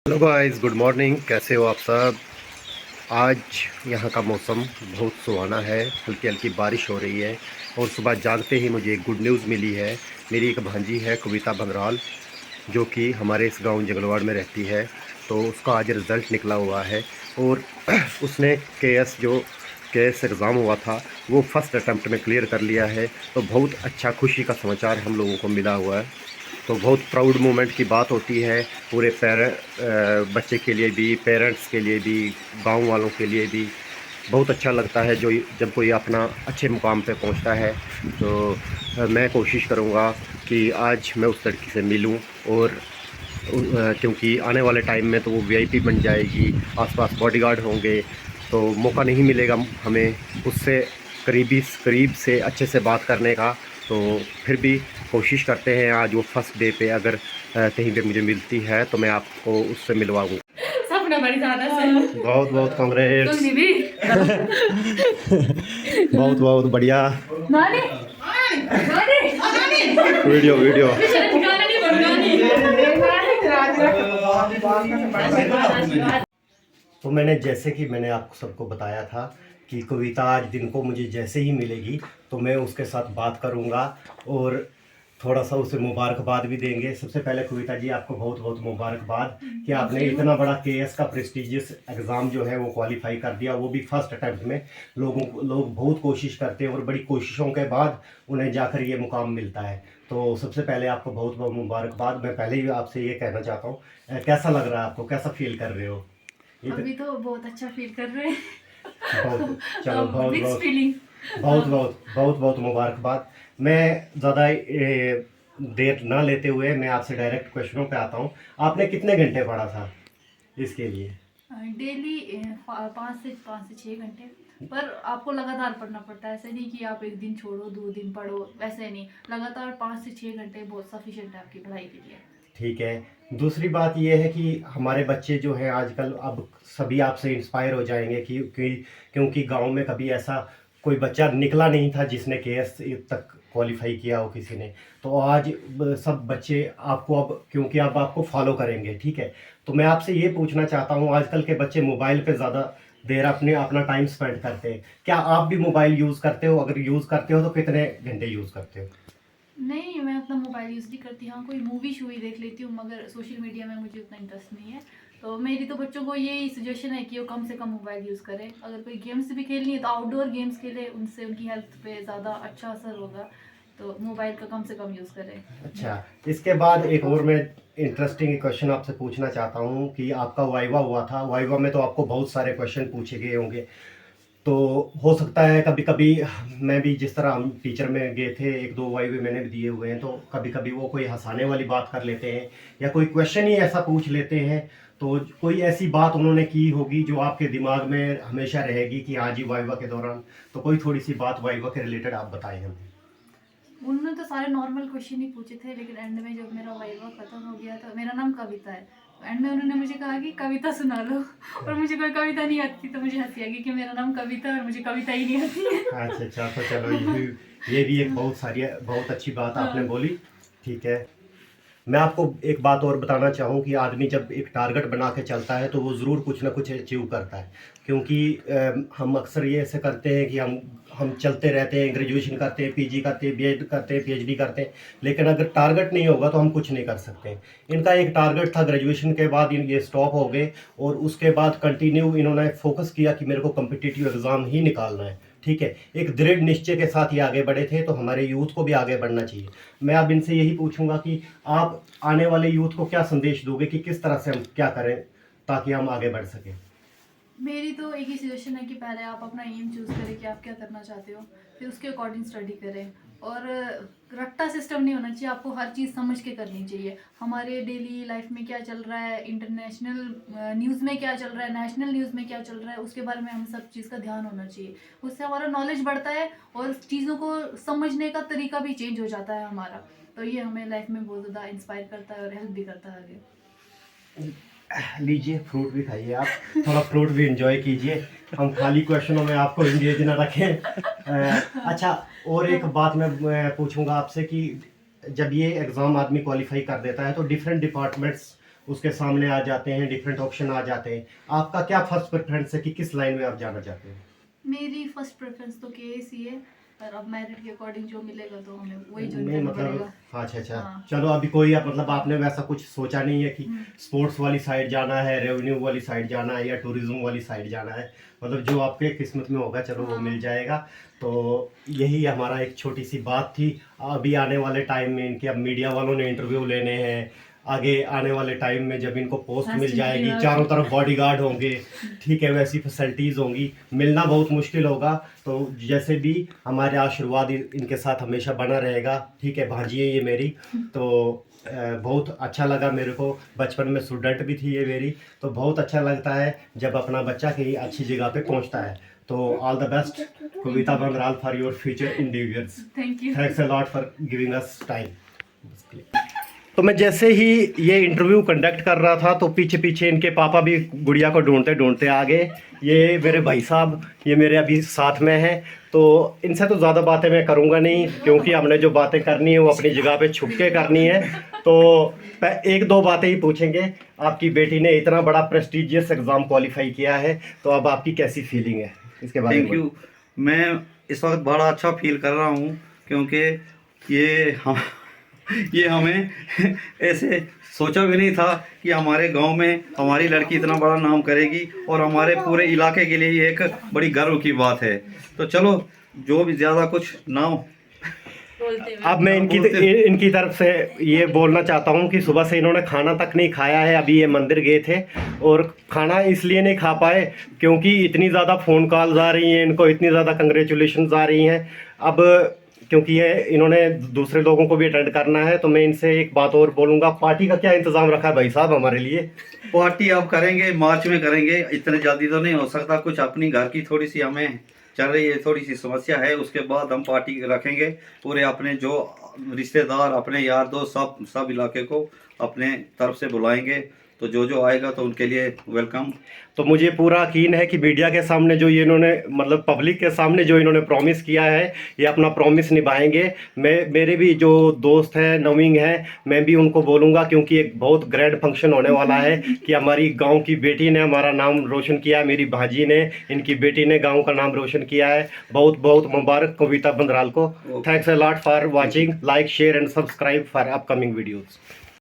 Hello guys, good morning. कैसे हो आप सब? आज यहाँ का मौसम बहुत सुहाना है, हल्की हल्की बारिश हो रही है। और सुबह जागते ही मुझे एक गुड न्यूज़ मिली है। मेरी एक भांजी है कविता बंदराल, जो कि हमारे इस गांव जगलवाड़ में रहती है। तो उसका आज रिज़ल्ट निकला हुआ है और उसने के एस एग्ज़ाम हुआ था, वो फर्स्ट अटैम्प्ट में क्लियर कर लिया है। तो बहुत अच्छा खुशी का समाचार हम लोगों को मिला हुआ है। तो बहुत प्राउड मोमेंट की बात होती है पूरे बच्चे के लिए भी, पेरेंट्स के लिए भी, गांव वालों के लिए भी। बहुत अच्छा लगता है जो जब कोई अपना अच्छे मुकाम पे पहुंचता है। तो मैं कोशिश करूंगा कि आज मैं उस लड़की से मिलूं। और क्योंकि आने वाले टाइम में तो वो वीआईपी बन जाएगी, आसपास बॉडीगार्ड होंगे, तो मौका नहीं मिलेगा हमें उससे करीब से अच्छे से बात करने का। तो फिर भी कोशिश करते हैं, आज वो फर्स्ट डे पे अगर कहीं पे मुझे मिलती है तो मैं आपको उससे मिलवाऊँ। सपना बड़ी ज्यादा से बहुत बहुत कांग्रेट्स। तुमने भी बहुत बहुत बढ़िया। नानी नानी नानी वीडियो वीडियो। गाना नहीं बन तो मैंने आपको सबको बताया था कि कविता आज दिन को मुझे जैसे ही मिलेगी तो मैं उसके साथ बात करूंगा और थोड़ा सा उसे मुबारकबाद भी देंगे। सबसे पहले कविता जी, आपको बहुत बहुत मुबारकबाद कि आपने इतना बड़ा केएस का प्रेस्टिजियस एग्ज़ाम जो है वो क्वालिफाई कर दिया, वो भी फर्स्ट अटैम्प्ट में। लोग बहुत कोशिश करते हैं और बड़ी कोशिशों के बाद उन्हें जाकर ये मुकाम मिलता है। तो सबसे पहले आपको बहुत बहुत मुबारकबाद। मैं पहले ही आपसे ये कहना चाहता हूँ, कैसा लग रहा है आपको, कैसा फील कर रहे हो? अभी तो बहुत अच्छा फील कर रहे हैं। बहुत, चलो बहुत मिक्स बहुत फीलिंग। बहुत बहुत मुबारकबाद। मैं ज़्यादा देर ना लेते हुए मैं आपसे डायरेक्ट क्वेश्चनों पे आता हूँ। आपने कितने घंटे पढ़ा था इसके लिए? डेली 5 से 6 घंटे। पर आपको लगातार पढ़ना पड़ता है, ऐसे नहीं कि आप एक दिन छोड़ो 2 दिन पढ़ो, वैसे नहीं। लगातार 5 से 6 घंटे बहुत सफिशिएंट है आपकी पढ़ाई के लिए। ठीक है। दूसरी बात यह है कि हमारे बच्चे जो हैं आजकल, अब सभी आपसे इंस्पायर हो जाएंगे क्योंकि गांव में कभी ऐसा कोई बच्चा निकला नहीं था जिसने केएस तक क्वालिफाई किया हो किसी ने। तो आज सब बच्चे आपको, अब क्योंकि अब आपको फॉलो करेंगे, ठीक है। तो मैं आपसे ये पूछना चाहता हूँ, आजकल के बच्चे मोबाइल पे ज़्यादा देर अपना टाइम स्पेंड करते हैं। क्या आप भी मोबाइल यूज़ करते हो? अगर यूज़ करते हो तो कितने घंटे यूज़ करते हो? नहीं, मैं उतना मोबाइल यूज़ नहीं करती। हाँ, कोई मूवी शूवी देख लेती हूँ, मगर सोशल मीडिया में मुझे उतना इंटरेस्ट नहीं है। तो मेरी तो बच्चों को यही सजेशन है कि वो कम से कम मोबाइल यूज़ करें। अगर कोई गेम्स भी खेलनी है तो आउटडोर गेम्स खेलें, उनसे उनकी हेल्थ पे ज़्यादा अच्छा असर होगा। तो मोबाइल का कम से कम यूज़ करें। अच्छा, इसके बाद एक और मैं इंटरेस्टिंग क्वेश्चन आपसे पूछना चाहता हूँ कि आपका वाइवा हुआ था, वाइवा में तो आपको बहुत सारे क्वेश्चन पूछे गए होंगे। तो हो सकता है कभी कभी, मैं भी जिस तरह हम टीचर में गए थे, एक दो वाइवे मैंने भी दिए हुए हैं, तो कभी कभी वो कोई हंसाने वाली बात कर लेते हैं या कोई क्वेश्चन ही ऐसा पूछ लेते हैं। तो कोई ऐसी बात उन्होंने की होगी जो आपके दिमाग में हमेशा रहेगी कि हाँ जी, वाइवा के दौरान। तो कोई थोड़ी सी बात वाइवा के रिलेटेड आप बताएं हमें। उन्होंने तो सारे नॉर्मल क्वेश्चन ही पूछे थे, लेकिन एंड में जब मेरा वाइवा खत्म हो गया था, मेरा नाम कविता है, एंड में उन्होंने मुझे कहा कि कविता सुना लो। और मुझे कोई कविता नहीं आती, तो मुझे हंसी आ गई कि मेरा नाम कविता है और मुझे कविता ही नहीं आती है। अच्छा अच्छा, तो चलो ये भी एक बहुत अच्छी बात आपने हाँ। बोली। ठीक है। मैं आपको एक बात और बताना चाहूँ कि आदमी जब एक टारगेट बना के चलता है तो वो ज़रूर कुछ ना कुछ अचीव करता है। क्योंकि हम अक्सर ये ऐसे करते हैं कि हम चलते रहते हैं, ग्रेजुएशन करते हैं, पीजी करते हैं, बीएड करते हैं, पीएचडी करते हैं, लेकिन अगर टारगेट नहीं होगा तो हम कुछ नहीं कर सकते। इनका एक टारगेट था, ग्रेजुएशन के बाद ये स्टॉप हो गए और उसके बाद कंटिन्यू इन्होंने फोकस किया कि मेरे को कम्पिटिटिव एग्ज़ाम ही निकालना है। ठीक है, एक दृढ़ निश्चय के साथ ये आगे बढ़े थे। तो हमारे यूथ को भी आगे बढ़ना चाहिए। मैं अब इनसे यही पूछूंगा कि आप आने वाले यूथ को क्या संदेश दोगे कि किस तरह से हम क्या करें ताकि हम आगे बढ़ सकें? मेरी तो एक ही सजेशन है कि पहले आप अपना एम चूज़ करें कि आप क्या करना चाहते हो, फिर उसके अकॉर्डिंग स्टडी करें। और रट्टा सिस्टम नहीं होना चाहिए, आपको हर चीज़ समझ के करनी चाहिए। हमारे डेली लाइफ में क्या चल रहा है, इंटरनेशनल न्यूज़ में क्या चल रहा है, नेशनल न्यूज़ में क्या चल रहा है, उसके बारे में हम सब चीज़ का ध्यान होना चाहिए। उससे हमारा नॉलेज बढ़ता है और चीज़ों को समझने का तरीका भी चेंज हो जाता है हमारा। तो ये हमें लाइफ में बहुत ज़्यादा इंस्पायर करता है और हेल्प भी करता है आगे। लीजिए, फ्रूट भी खाइए आप, थोड़ा फ्रूट भी एंजॉय कीजिए। हम खाली क्वेश्चनों में आपको एंगेज ना रखें। अच्छा, और एक बात मैं पूछूंगा आपसे कि जब ये एग्ज़ाम आदमी क्वालिफाई कर देता है तो डिफरेंट डिपार्टमेंट्स उसके सामने आ जाते हैं, डिफरेंट ऑप्शन आ जाते हैं। आपका क्या फर्स्ट प्रेफरेंस है कि किस लाइन में आप जाना चाहते हैं? मेरी फर्स्ट प्रेफरेंस तो केएस ही है, पर अब मेरिट के अकॉर्डिंग जो मिलेगा तो हमें वही ज्वाइन नहीं करना मतलब, पड़ेगा। हाँ, अच्छा अच्छा, हाँ। चलो अभी कोई मतलब आपने वैसा कुछ सोचा नहीं है कि हम्म। स्पोर्ट्स वाली साइड जाना है, रेवेन्यू वाली साइड जाना है, या टूरिज्म वाली साइड जाना है? मतलब जो आपके किस्मत में होगा चलो वो हाँ। मिल जाएगा। तो यही हमारा एक छोटी सी बात थी। अभी आने वाले टाइम में इनके अब मीडिया वालों ने इंटरव्यू लेने हैं, आगे आने वाले टाइम में जब इनको पोस्ट मिल जाएगी, चारों तरफ बॉडीगार्ड होंगे, ठीक है, वैसी फैसिलिटीज़ होंगी, मिलना बहुत मुश्किल होगा। तो जैसे भी हमारे आशीर्वाद इनके साथ हमेशा बना रहेगा, ठीक है। भांजी है ये मेरी, तो बहुत अच्छा लगा मेरे को। बचपन में स्टूडेंट भी थी ये मेरी, तो बहुत अच्छा लगता है जब अपना बच्चा कहीं अच्छी जगह पे पहुंचता है। तो all the best Kavita Bandral for your future individuals. Thank you. Thanks a lot for giving us time. तो मैं जैसे ही ये इंटरव्यू कंडक्ट कर रहा था तो पीछे पीछे इनके पापा भी गुड़िया को ढूंढते ढूंढते आ गए। ये मेरे भाई साहब, ये मेरे अभी साथ में हैं। तो इनसे तो ज़्यादा बातें मैं करूँगा नहीं, क्योंकि हमने जो बातें करनी है वो अपनी जगह पे छुप के करनी है। तो एक दो बातें ही पूछेंगे। आपकी बेटी ने इतना बड़ा प्रेस्टिजियस एग्ज़ाम क्वालिफाई किया है, तो अब आपकी कैसी फीलिंग है इसके बारे में? Thank you. मैं इस वक्त बड़ा अच्छा फील कर रहा हूँ, क्योंकि ये हम ये हमें ऐसे सोचा भी नहीं था कि हमारे गांव में हमारी लड़की इतना बड़ा नाम करेगी, और हमारे पूरे इलाके के लिए ये एक बड़ी गर्व की बात है। तो चलो, जो भी ज़्यादा कुछ नाम अब मैं इनकी तरफ से ये बोलना चाहता हूँ कि सुबह से इन्होंने खाना तक नहीं खाया है। अभी ये मंदिर गए थे और खाना इसलिए नहीं खा पाए क्योंकि इतनी ज़्यादा फ़ोन कॉल्स आ रही हैं इनको, इतनी ज़्यादा कंग्रेचुलेशंस आ रही हैं। अब क्योंकि ये इन्होंने दूसरे लोगों को भी अटेंड करना है, तो मैं इनसे एक बात और बोलूँगा। पार्टी का क्या इंतज़ाम रखा है भाई साहब हमारे लिए? पार्टी अब करेंगे, मार्च में करेंगे। इतने जल्दी तो नहीं हो सकता, कुछ अपनी घर की थोड़ी सी हमें चल रही है, थोड़ी सी समस्या है, उसके बाद हम पार्टी रखेंगे। पूरे अपने जो रिश्तेदार, अपने यार दोस्त, सब इलाके को अपने तरफ से बुलाएंगे। तो जो आएगा तो उनके लिए वेलकम। तो मुझे पूरा यकीन है कि मीडिया के सामने जो ये इन्होंने मतलब पब्लिक के सामने जो इन्होंने प्रॉमिस किया है, ये अपना प्रॉमिस निभाएंगे। मेरे भी जो दोस्त हैं, नवीन हैं, मैं भी उनको बोलूँगा, क्योंकि एक बहुत ग्रैंड फंक्शन होने वाला है कि हमारी गांव की बेटी ने हमारा नाम रोशन किया, मेरी भाजी ने, इनकी बेटी ने गांव का नाम रोशन किया है। बहुत बहुत मुबारक कविता बंदराल को। Thanks a lot for watching. Like, share and subscribe for upcoming videos.